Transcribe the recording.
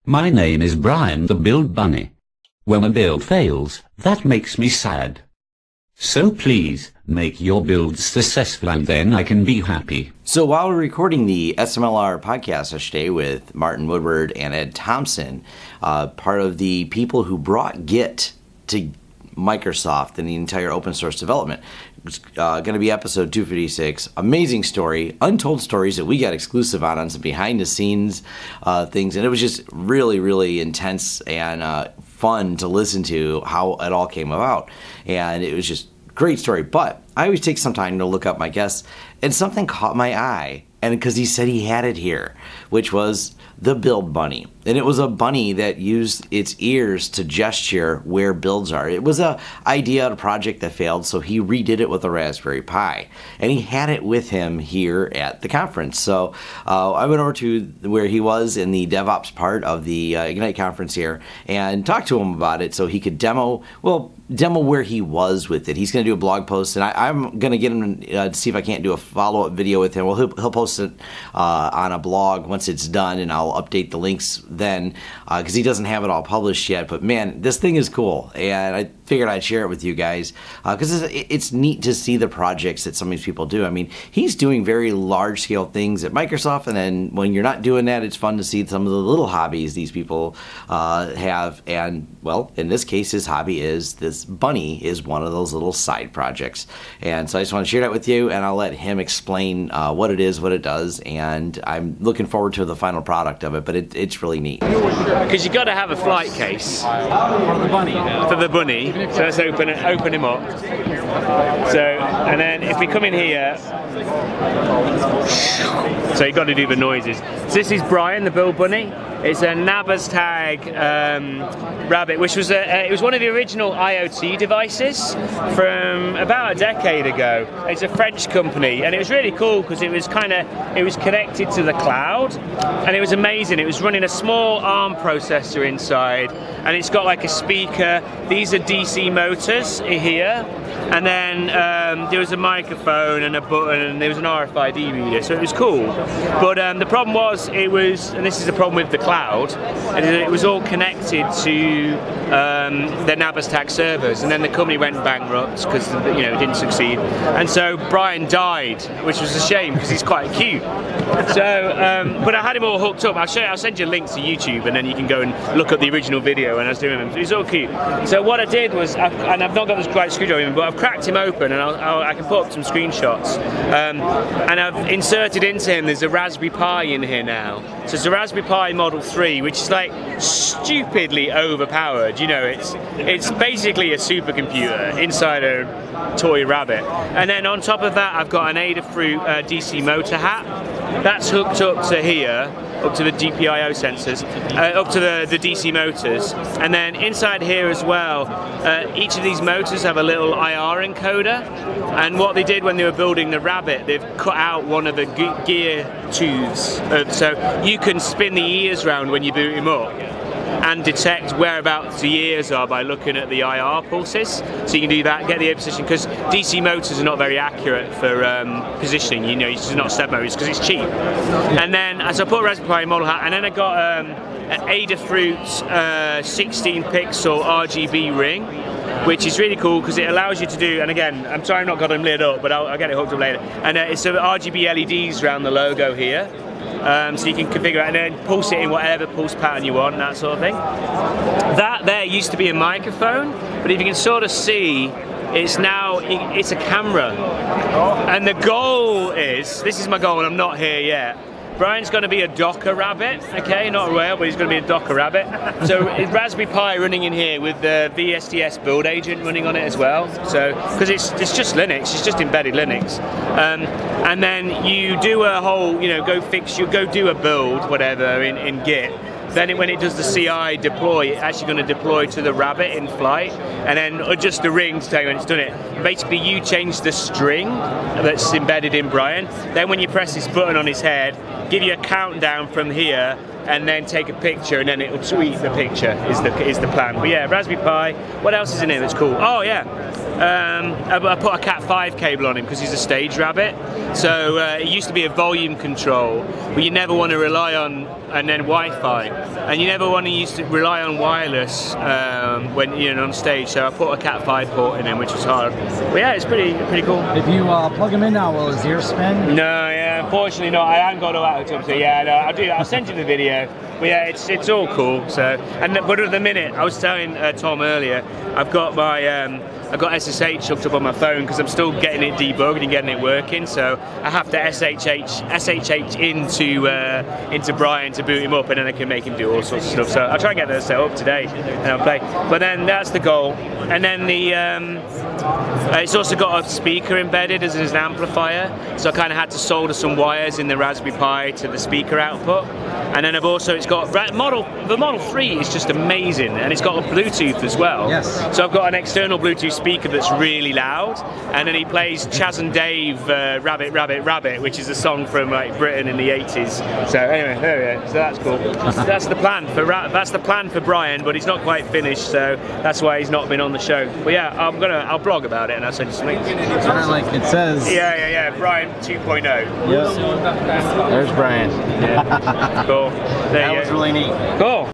My name is Brian the Build Bunny. When a build fails, that makes me sad. So please, make your builds successful and then I can be happy. So while we're recording the SMLR podcast yesterday with Martin Woodward and Ed Thompson, part of the people who brought Git to Microsoft and the entire open source development, it's going to be episode 256. Amazing story, untold stories that we got exclusive on some behind the scenes things, and it was just really, really intense and fun to listen to how it all came about, and it was just great story. But I always take some time to look up my guests, and something caught my eye, and because he said he had it here, which was the Build Bunny. And it was a bunny that used its ears to gesture where builds are. It was a idea, a project that failed, so he redid it with a Raspberry Pi. And he had it with him here at the conference. So I went over to where he was in the DevOps part of the Ignite conference here and talked to him about it so he could demo where he was with it. He's going to do a blog post, and I'm going to get him to see if I can't do a follow-up video with him. Well, he'll post it on a blog once it's done, and I'll update the links then because he doesn't have it all published yet. But man, this thing is cool, and I figured I'd share it with you guys because it's neat to see the projects that some of these people do. I mean, he's doing very large-scale things at Microsoft, and then when you're not doing that, it's fun to see some of the little hobbies these people have. And well, in this case, his hobby is this bunny is one of those little side projects. And so I just want to share that with you, and I'll let him explain what it is, what it does, and I'm looking forward to the final product of it, but it's really neat. Because you've got to have a flight case for the bunny. So let's open him up. So, and then if we come in here, so you've got to do the noises. So this is Brian, the Build Bunny. It's a Nabas tag rabbit, which was it was one of the original IoT devices from about a decade ago. It's a French company, and it was really cool because it was connected to the cloud, and it was amazing. It was running a small ARM processor inside, and it's got like a speaker. These are DC motors here, and then there was a microphone and a button, and there was an RFID reader, so it was cool. But the problem was, and this is the problem with the cloud, and it was all connected to the Nabastag servers, and then the company went bankrupt because it didn't succeed, and so Brian died, which was a shame because he's quite cute. So, but I had him all hooked up. I'll send you links to YouTube, and then you can go and look at the original video when I was doing him. He's all cute. So what I did was, and I've not got this great screwdriver in, but I've cracked him open, and I can put up some screenshots. And I've inserted into him, there's a Raspberry Pi in here now. So it's a Raspberry Pi Model 3, which is like stupidly overpowered. It's basically a supercomputer inside a toy rabbit. And then on top of that, I've got an Adafruit DC motor hat. That's hooked up to here, up to the GPIO sensors, up to the DC motors. And then inside here as well, each of these motors have a little IR encoder. And what they did when they were building the rabbit, they've cut out one of the gear tubes. So you can spin the ears round when you boot him up and detect whereabouts the ears are by looking at the IR pulses. So you can do that, get the ear position, because DC motors are not very accurate for positioning, it's not step motors because it's cheap. And then, so I put a Raspberry Pi model hat, and then I got an Adafruit 16 pixel RGB ring, which is really cool because it allows you to do, and again, I'm sorry I've not got them lit up, but I'll get it hooked up later. And it's RGB LEDs around the logo here. So you can configure it and then pulse it in whatever pulse pattern you want, and that sort of thing. That there used to be a microphone, but if you can sort of see, it's a camera. And the goal is, this is my goal and I'm not here yet, Brian's going to be a Docker rabbit, okay, not a whale, but he's going to be a Docker rabbit. So it's Raspberry Pi running in here with the VSDS build agent running on it as well. So, because it's just Linux, it's just embedded Linux. And then you do a whole, go do a build, whatever, in Git. Then when it does the CI deploy, it's actually going to deploy to the rabbit in flight, and then adjust the ring to tell you when it's done it. Basically, you change the string that's embedded in Brian. Then when you press this button on his head, give you a countdown from here and then take a picture, and then it'll tweet the picture. Is the plan. But yeah, Raspberry Pi. What else is in here that's cool? Oh yeah. I put a Cat 5 cable on him because he's a stage rabbit. So it used to be a volume control, but you never want to rely on, and then Wi-Fi, and you never want to rely on wireless when you're on stage. So I put a Cat 5 port in him, which was hard. But yeah, it's pretty cool. If you plug him in now, will his ears spin? No, yeah, unfortunately not. I haven't got all that hooked up. So yeah, no, I'll do that. I'll send you the video. But yeah, it's all cool. So, but at the minute, I was telling Tom earlier, I've got my I've got SSH hooked up on my phone because I'm still getting it debugged and getting it working. So I have to SSH into Brian to boot him up, and then I can make him do all sorts of stuff. So I'll try and get that set up today and I'll play. But then that's the goal. And then it's also got a speaker embedded as an amplifier. So I kind of had to solder some wires in the Raspberry Pi to the speaker output. And then it's got the Model 3 is just amazing, and it's got a Bluetooth as well. Yes. So I've got an external Bluetooth speaker that's really loud, and then he plays Chaz and Dave Rabbit Rabbit Rabbit, which is a song from like Britain in the 80s. So anyway, there we go. So that's cool. That's the plan for Brian, but he's not quite finished, so that's why he's not been on the show. But yeah, I'll blog about it and I'll send you some links. Kind of like it says. Yeah. Brian 2.0. Yep. There's Brian. Yeah. Cool. That was really neat. Cool.